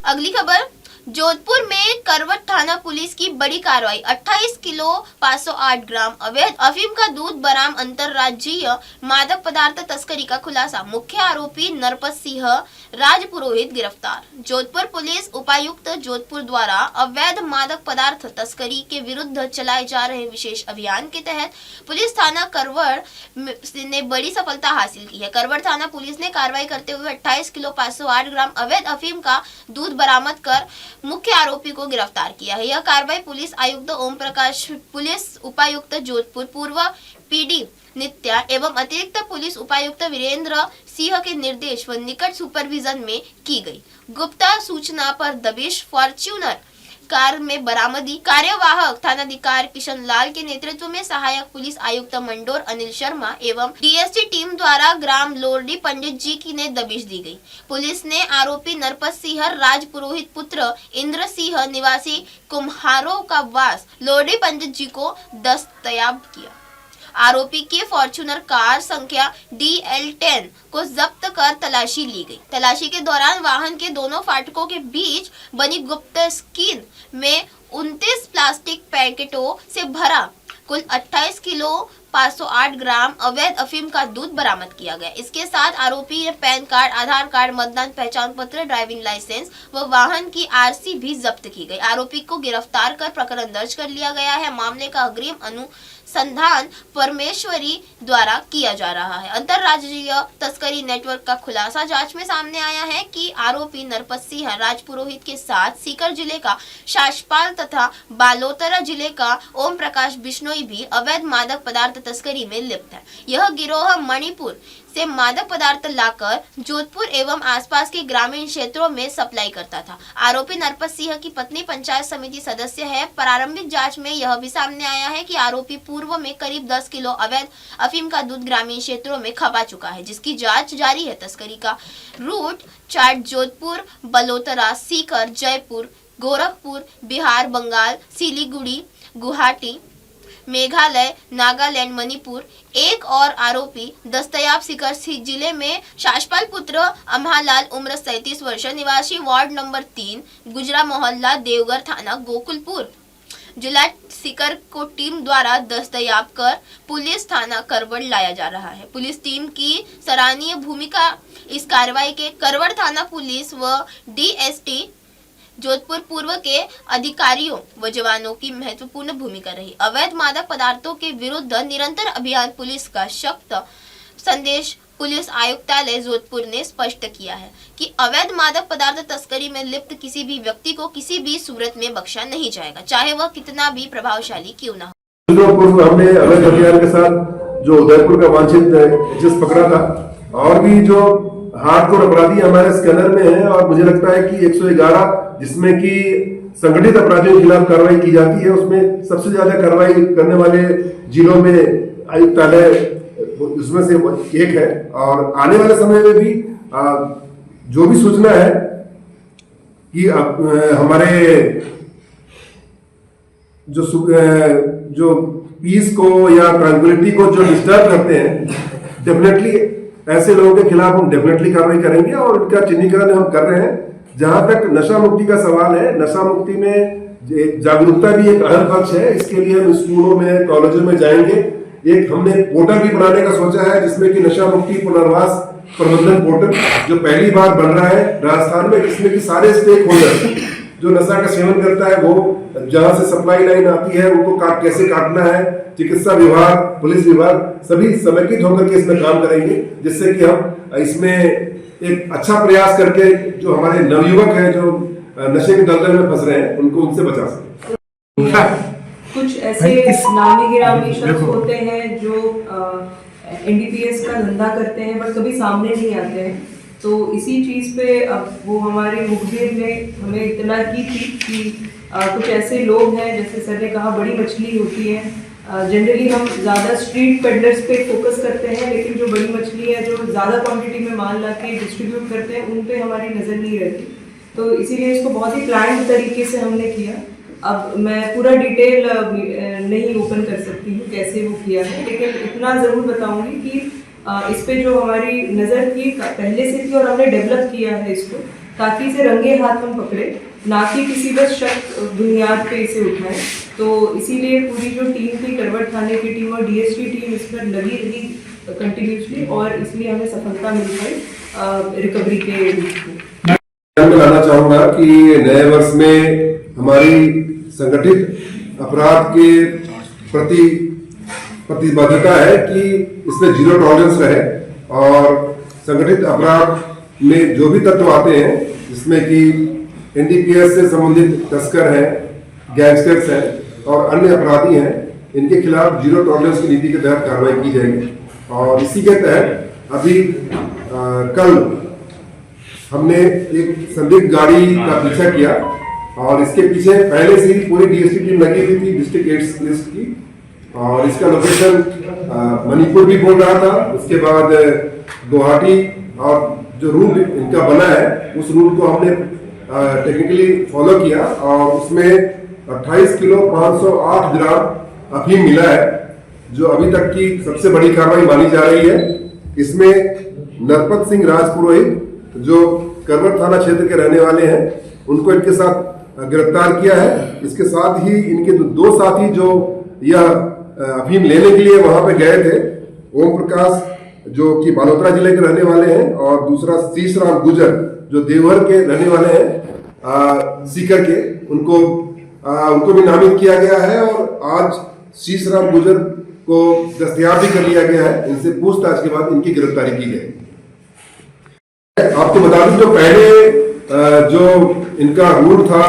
अगली खबर, जोधपुर में करवट थाना पुलिस की बड़ी कार्रवाई। 28 किलो 508 ग्राम अवैध अफीम का दूध बरामद। अंतरराज्यीय मादक पदार्थ तस्करी का खुलासा। मुख्य आरोपी नरपत सिंह राजपुरोहित गिरफ्तार। जोधपुर पुलिस उपायुक्त जोधपुर द्वारा अवैध मादक पदार्थ तस्करी के विरुद्ध चलाए जा रहे विशेष अभियान के तहत पुलिस थाना करवट ने बड़ी सफलता हासिल की है। करवट थाना पुलिस ने कार्रवाई करते हुए 28 किलो 508 ग्राम अवैध अफीम का दूध बरामद कर मुख्य आरोपी को गिरफ्तार किया है। यह कार्रवाई पुलिस आयुक्त ओम प्रकाश, पुलिस उपायुक्त जोधपुर, पूर्व पीडी नित्या एवं अतिरिक्त पुलिस उपायुक्त वीरेंद्र सिंह के निर्देश व निकट सुपरविजन में की गई। गुप्त सूचना पर दबिश फॉर्च्यूनर कार में बरामदी। कार्यवाहक थानाधिकारी किशन लाल के नेतृत्व में सहायक पुलिस आयुक्त मंडोर अनिल शर्मा एवं डीएसटी टीम द्वारा ग्राम लोरडी पंडित जी की ने दबिश दी गई। पुलिस ने आरोपी नरपत सिंह राजपुरोहित पुत्र इंद्र सिंह निवासी कुम्हारों का वास लोरडी पंडित जी को दस्तयाब किया। आरोपी की फॉर्च्यूनर कार संख्या DL10 को जब्त कर तलाशी ली गई। तलाशी के दौरान वाहन के दोनों फाटकों के बीच बनी गुप्त स्क्रीन में 29 प्लास्टिक पैकेटों से भरा कुल 28 किलो 508 ग्राम अवैध अफीम का दूध बरामद किया गया। इसके साथ आरोपी ने पैन कार्ड, आधार कार्ड, मतदान पहचान पत्र, ड्राइविंग लाइसेंस व वाहन की RC भी जब्त की गई। आरोपी को गिरफ्तार कर प्रकरण दर्ज कर लिया गया है। मामले का अग्रिम अनुसंधान परमेश्वरी द्वारा किया जा रहा है। अंतरराज्यीय तस्करी नेटवर्क का खुलासा जांच में सामने आया है कि आरोपी नरपत सिंह राजपुरोहित के साथ सीकर जिले का शासपाल तथा बालोतरा जिले का ओम प्रकाश बिश्नोई भी अवैध मादक पदार्थ तस्करी में लिप्त है। यह गिरोह मणिपुर से मादक पदार्थ लाकर जोधपुर एवं आसपास के ग्रामीण क्षेत्रों में सप्लाई करता था। आरोपी नरपत सिंह की पत्नी पंचायत समिति सदस्य है। प्रारंभिक जांच में यह भी सामने आया है कि आरोपी पूर्व में करीब 10 किलो अवैध अफीम का दूध ग्रामीण क्षेत्रों में खपा चुका है, जिसकी जांच जारी है। तस्करी का रूट चार्ट जोधपुर, बलोतरा, सीकर, जयपुर, गोरखपुर, बिहार, बंगाल, सिलीगुड़ी, गुवाहाटी, मेघालय, नागालैंड, मणिपुर। एक और आरोपी दस्तयाब सीकर जिले में शासपाल पुत्र अम्हालाल, उम्र 37 वर्ष, निवासी वार्ड नंबर 3, गुजरा मोहल्ला, देवघर थाना, गोकुलपुर जिला सीकर को टीम द्वारा दस्तयाब कर पुलिस थाना करवट लाया जा रहा है। पुलिस टीम की सराहनीय भूमिका इस कार्रवाई के करवट थाना पुलिस व DST जोधपुर पूर्व के अधिकारियों व जवानों की महत्वपूर्ण भूमिका रही। अवैध मादक पदार्थों के विरुद्ध निरंतर अभियान पुलिस का सख्त संदेश पुलिस आयुक्तालय जोधपुर ने स्पष्ट किया है कि अवैध मादक पदार्थ तस्करी में लिप्त किसी भी व्यक्ति को किसी भी सूरत में बख्शा नहीं जाएगा, चाहे वह कितना भी प्रभावशाली क्यों न हो। हमने अवैध हथियार के साथ जो उदयपुर का वांछित चीज पकड़ा था और भी जो हार्डकोर अपराधी हमारे स्कैनर में है और मुझे लगता है कि 111 जिसमें कि संगठित अपराधियों के खिलाफ कार्रवाई की जाती है, उसमें सबसे ज्यादा कार्रवाई करने वाले जिलों में आयुक्तालय उसमें से एक है। और आने वाले समय में भी जो भी सूचना है कि हमारे जो पीस को या ट्रैंक्विलिटी को जो डिस्टर्ब करते हैं, डेफिनेटली ऐसे लोगों के खिलाफ हम डेफिनेटली कार्रवाई करेंगे और उनका चिन्हीकरण हम कर रहे हैं। जहां तक नशा मुक्ति का सवाल है, नशा मुक्ति में जागरूकता भी एक अहम पक्ष है। इसके लिए हम स्कूलों में, कॉलेजों में जाएंगे। एक हमने पोर्टल भी बनाने का सोचा है जिसमें कि नशा मुक्ति पुनर्वास प्रबंधन पोर्टल जो पहली बार बन रहा है राजस्थान में, जिसमें कि सारे स्टेक होल्डर जो नशा का सेवन करता है, वो जहां से सप्लाई लाइन आती है उनको कैसे काटना है, चिकित्सा विभाग, पुलिस विभाग सभी समेकित होकर के इसमें काम करेंगे, जिससे कि हम इसमें एक अच्छा प्रयास करके जो हमारे नवयुवक हैं जो नशे के दलदल में फंस रहे हैं उनको उनसे बचा सकें। कुछ ऐसे नामी गिरामी शख्स होते हैं जो NDPS का धंधा करते हैं बट कभी सामने नहीं आते हैं। तो इसी चीज़ पे अब वो हमारी मुखबिर ने हमें इतना की थी कि कुछ ऐसे लोग हैं, जैसे सर ने कहा बड़ी मछली होती है। जनरली हम ज़्यादा स्ट्रीट पेडलर्स पे फोकस करते हैं, लेकिन जो बड़ी मछली है जो ज़्यादा क्वांटिटी में माल ला के डिस्ट्रीब्यूट करते हैं उन पे हमारी नज़र नहीं रहती। तो इसीलिए इसको बहुत ही प्लान्ड तरीके से हमने किया। अब मैं पूरा डिटेल नहीं ओपन कर सकती हूँ कैसे वो किया है, लेकिन इतना ज़रूर बताऊँगी कि इस पे जो हमारी नज़र थी पहले से थी और हमने डेवलप किया है इसको, ताकि इसे रंगे हाथ हम पकड़े, ना कि किसी बस शक बुनियाद पे इसे उठाएं। तो इसीलिए पूरी जो टीम थी, करवट थाने की टीम और डीएसपी टीम इस पर लगी रही कंटिन्यूसली, और इसलिए हमें सफलता मिल पाई रिकवरी के रूप में। मैं बताना चाहूंगा कि नए वर्ष में हमारी संगठित अपराध के प्रति प्रतिबद्धता है कि इसमें जीरो टॉलरेंस रहे, और संगठित अपराध में जो भी तत्व आते हैं, जिसमें कि एनडीपीएस से संबंधित तस्कर हैं, गैंगस्टर्स हैं और अन्य अपराधी हैं, इनके खिलाफ जीरो टॉलरेंस की नीति के तहत कार्रवाई की जाएगी। और इसी के तहत अभी कल हमने एक संदिग्ध गाड़ी का पीछा किया, और इसके पीछे पहले से ही पूरी डीएसपी टीम लगी हुई थी डिस्ट्रिक्ट एड्स लिस्ट की, और इसका लोकेशन मणिपुर भी बोल रहा था। उसके बाद गुवाहाटी, और जो रूट इनका बना है उस रूट को हमने टेक्निकली फॉलो किया, और उसमें 28 किलो 508 ग्राम अफीम मिला है, जो अभी तक की सबसे बड़ी कार्रवाई मानी जा रही है। इसमें नरपत सिंह राजपुरोहित, जो करवट थाना क्षेत्र के रहने वाले हैं, उनको इनके साथ गिरफ्तार किया है। इसके साथ ही इनके दो साथी जो यह अफीम लेने के लिए वहां पे गए थे, ओम प्रकाश जो कि बालोतरा जिले के रहने वाले हैं, और दूसरा शीश राम गुजर जो देवघर के रहने वाले हैं, सीकर के, उनको भी नामित किया गया है। और आज शीश राम गुजर को दस्तयाब भी कर लिया गया है। इनसे पूछताछ के बाद इनकी गिरफ्तारी की गई। आपको बता दूं, जो पहले जो इनका रूट था,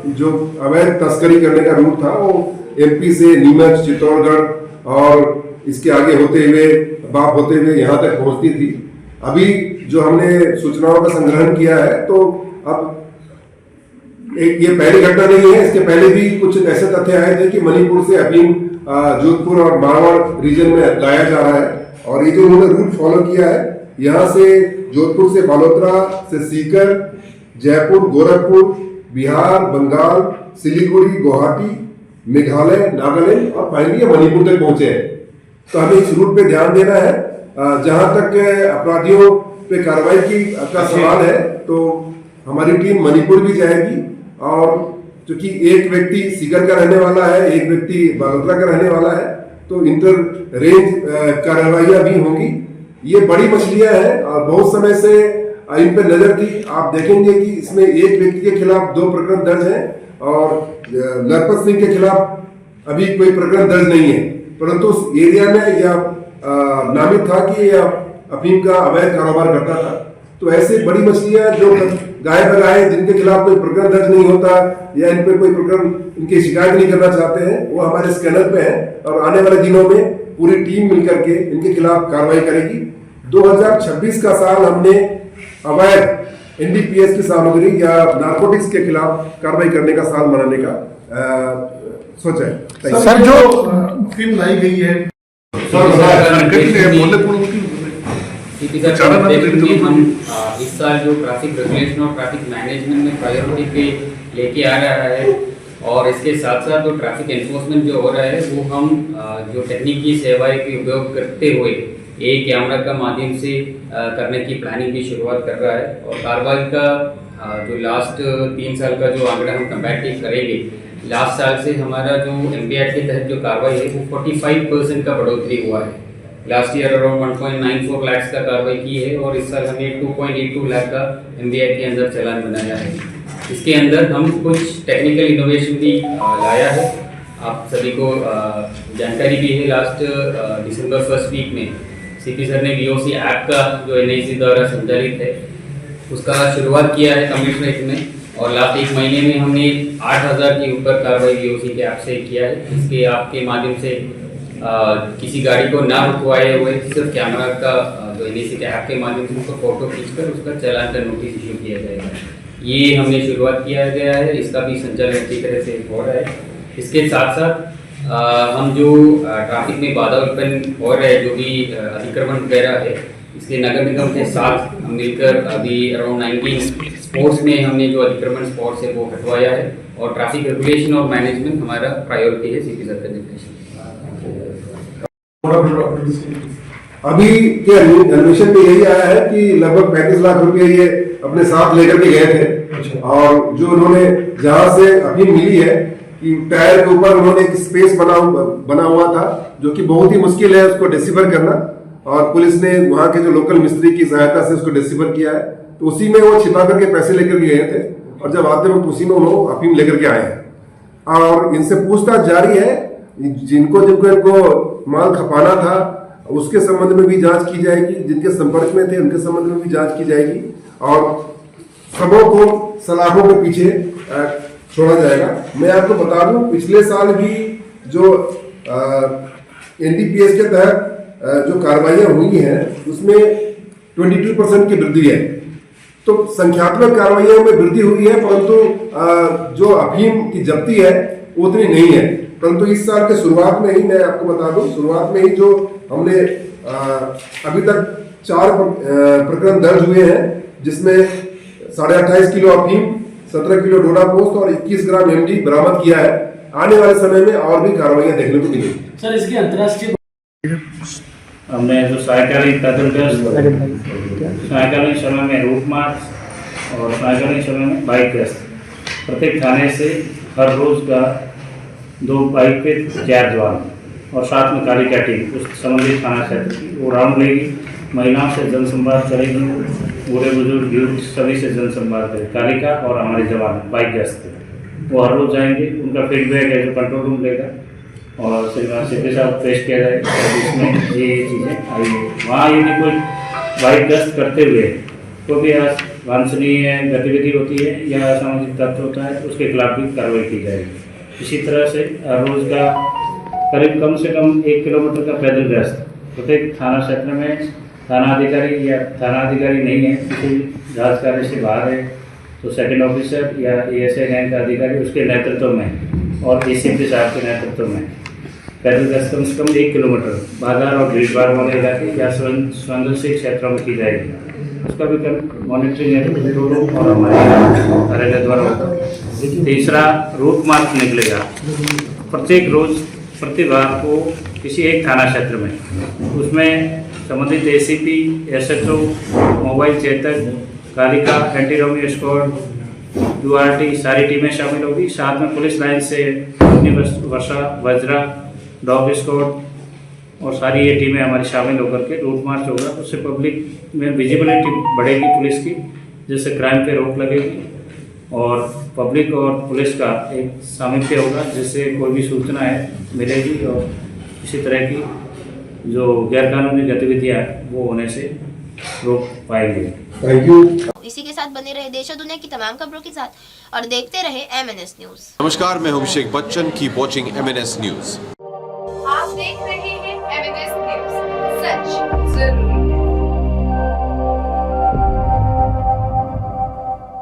जो अवैध तस्करी करने का रूट था, वो एमपी से नीमच, चित्तौड़गढ़ और इसके आगे होते हुए बाप होते हुए यहाँ तक पहुंचती थी। अभी जो हमने सूचनाओं का संग्रहण किया है, तो अब ये पहली घटना नहीं है, इसके पहले भी कुछ ऐसे तथ्य आए थे कि मणिपुर से अफीम जोधपुर और मारवाड़ रीजन में लाया जा रहा है। और ये जो उन्होंने रूट फॉलो किया है, यहाँ से जोधपुर से बालोतरा से सीकर, जयपुर, गोरखपुर, बिहार, बंगाल, सिलीगुड़ी, गुवाहाटी, मेघालय, नागालैंड और फाइनली मणिपुर तक पहुंचे हैं। तो हमें इस रूट पे ध्यान देना है। जहां तक अपराधियों पे कार्रवाई का सवाल है, तो हमारी टीम मणिपुर भी जाएगी, और क्योंकि एक व्यक्ति सीकर का रहने वाला है, एक व्यक्ति बालोतरा का रहने वाला है, तो इंटर रेंज कार्रवाइयां भी होंगी। ये बड़ी मछलियां हैं और बहुत समय से इन पर नजर थी। आप देखेंगे कि इसमें एक व्यक्ति के खिलाफ 2 प्रकरण दर्ज हैं, और नरपत सिंह के खिलाफ अभी कोई प्रकरण दर्ज नहीं है, परंतु उस एरिया में यह नामित था कि यह अफीम का अवैध कारोबार करता था। तो ऐसे बड़ी मछलियां जो गाय बगाए, जिनके खिलाफ कोई प्रकरण दर्ज नहीं होता, या इन पर कोई प्रकरण इनकी शिकायत नहीं करना चाहते हैं, वो हमारे स्कैनर पे है, और आने वाले दिनों में पूरी टीम मिलकर के इनके खिलाफ कार्रवाई करेगी। 2026 का साल हमने अवैध एनडीपीएस की सामग्री या नारकोटिक्स के खिलाफ कार्रवाई करने का साल मनाने का सोचा है। सर, जो फिल्म लाई गई है, हम इस साल जो ट्रैफिक रेगुलेशन और ट्रैफिक मैनेजमेंट में प्रायोरिटी पे लेके आ रहा है, और इसके साथ साथ जो ट्रैफिक एनफोर्समेंट जो हो रहा है, वो हम जो तकनीकी सेवाएं के उपयोग करते हुए एक कैमरा का माध्यम से करने की प्लानिंग की शुरुआत कर रहा है। और कार्रवाई का जो लास्ट 3 साल का जो आंकड़ा हम कंपैरेटिव करेंगे, लास्ट साल से हमारा जो एमबीआई के तहत जो कार्रवाई है वो 45% का बढ़ोतरी हुआ है। लास्ट ईयर अराउंड 1.94 लाख का कार्रवाई की है, और इस साल हमने 2.82 लाख का एमबीआई के अंदर चालान बनाया है। इसके अंदर हम कुछ टेक्निकल इनोवेशन भी लाया है। आप सभी को जानकारी भी है, लास्ट दिसंबर 1st वीक में सीपी सर ने वीओसी ऐप का जो एनआईसी द्वारा संचालित है उसका शुरुआत किया है कमिश्नरेट में, और लास्ट 1 महीने में हमने 8000 के ऊपर कार्रवाई वीओसी के ऐप से किया है। इसके आपके माध्यम से किसी गाड़ी को ना रुकवाए हुए सिर्फ कैमरा का जो एनआईसी के ऐप के माध्यम से उसको फोटो खींचकर उसका चालान का नोटिस इशू किया जाएगा। ये हमने शुरुआत किया गया है, इसका भी संचालन अच्छी तरह से हो रहा है। इसके साथ साथ हम जो ट्रैफिक में बाधा उत्पन्न हो रहे हैं, जो भी अतिक्रमण वगैरह है, इसके नगर निगम के साथ हम मिलकर अभी अराउंड 19 स्पॉट्स में हमने जो अतिक्रमण स्पॉट्स है वो हटवाया है। और ट्रैफिक रेगुलेशन और मैनेजमेंट हमारा प्रायोरिटी है सीपी सर का निर्देशन। अभी के एडमिशन में यही आया है कि लगभग 35 लाख रुपए ये अपने साथ लेकर के गए थे। और जो उन्होंने जहां से अफीम मिली है कि टायर के ऊपर उन्होंने एक स्पेस बना हुआ था, जो कि बहुत ही मुश्किल है उसको डिसिफर करना, और पुलिस ने वहां के जो लोकल मिस्त्री की सहायता से उसको डिसिफर किया है। तो उसी में वो छिपा करके पैसे लेकर के गए थे, और जब आते वक्त उसी में उन्होंने अफीम लेकर के आए हैं। और इनसे पूछताछ जारी है, जिनको जिनको इनको माल खपाना था उसके संबंध में भी जांच की जाएगी, जिनके संपर्क में थे उनके संबंध में भी जांच की जाएगी, और सबों को सलाखों के पीछे छोड़ा जाएगा। मैं आपको बता दूं, पिछले साल भी जो एनडीपीएस के तहत जो कार्रवाइयां हुई हैं उसमें 22% की वृद्धि है। तो संख्यात्मक कार्रवाइयों में वृद्धि हुई है, परंतु जो अफीम की जब्ती है उतनी नहीं है। परंतु इस साल के शुरुआत में ही, मैं आपको बता दूं, शुरुआत में ही जो हमने अभी तक 4 प्रकरण दर्ज हुए हैं, जिसमें 28.5 किलो अफीम, 17 किलो डोडा पोस्ट और 21 ग्राम एमडी बरामद किया है। आने वाले समय में और भी कार्रवाइयां देखने को मिलेंगी। सर, इसकी अंतर्राष्ट्रीय हमने जो सायकालिक पैदल गश्त, सायकालिक समय में रूट मार्च और सायकालिक समय में बाइक गश्त, प्रत्येक थाने से हर रोज का 2 बाइक पे 4 जवान और साथ में कालिका टीम उस संबंधित थाना क्षेत्र की वो राउंड लेगी, महिलाओं से जनसंवाद करेगी, बूढ़े बुजुर्ग यूथ सभी से जनसंवाद करेगी। कालिका और हमारे जवान बाइक गश्त वो हर रोज जाएंगे, उनका फीडबैक है जो कंट्रोल रूम लेगा और श्रीमान सीपी साहब पेश किया जाएगा। इसमें ये चीज़ें आई है। वहाँ यदि कोई बाइक गश्त करते हुए कोई भी वांछनीय गतिविधि होती है या असामाजिक तत्व होता है तो उसके खिलाफ भी कार्रवाई की जाएगी। इसी तरह से रोज का करीब कम से कम 1 किलोमीटर का पैदल गश्त प्रत्येक थाना क्षेत्र में थाना अधिकारी या थाना अधिकारी नहीं है, किसी जांच कार्य से बाहर है तो सेकंड ऑफिसर या एएसआई रैंक का अधिकारी उसके नेतृत्व में और एसीपी साहब के नेतृत्व में पैदल गश्त कम से कम 1 किलोमीटर बाजार और भीड़ भाड़ वाले इलाके या संवेदनशील क्षेत्रों में की जाएगी। उसका भी मॉनिटरिंग और हमारे कार्यालय द्वारा होगा। तीसरा, रूट मार्च निकलेगा प्रत्येक रोज प्रतिवार को किसी एक थाना क्षेत्र में, उसमें संबंधित ACP, SHO, mobile Chetak, Kalika, anti Romeo squad, URT सारी टीमें शामिल होगी। साथ में पुलिस लाइन से वर्षा, वज्रा, डॉग स्क्वाड और सारी ये टीमें हमारी शामिल होकर के रूट मार्च होगा। उससे पब्लिक में विजिबिलिटी बढ़ेगी पुलिस की, जिससे क्राइम पे रोक लगेगी और पब्लिक और पुलिस का एक सामिप्य होगा, जिससे कोई भी सूचना है मिलेगी और इसी तरह की जो गैरकानूनी गतिविधियाँ वो होने से रोक पाएंगे। Thank you. इसी के साथ बने रहे देश और दुनिया की तमाम खबरों के साथ और देखते रहे MNS न्यूज। नमस्कार, मैं हूं Abhishek Bachchan. Keep watching MNS news. आप देख रहे हैं MNS न्यूज, सच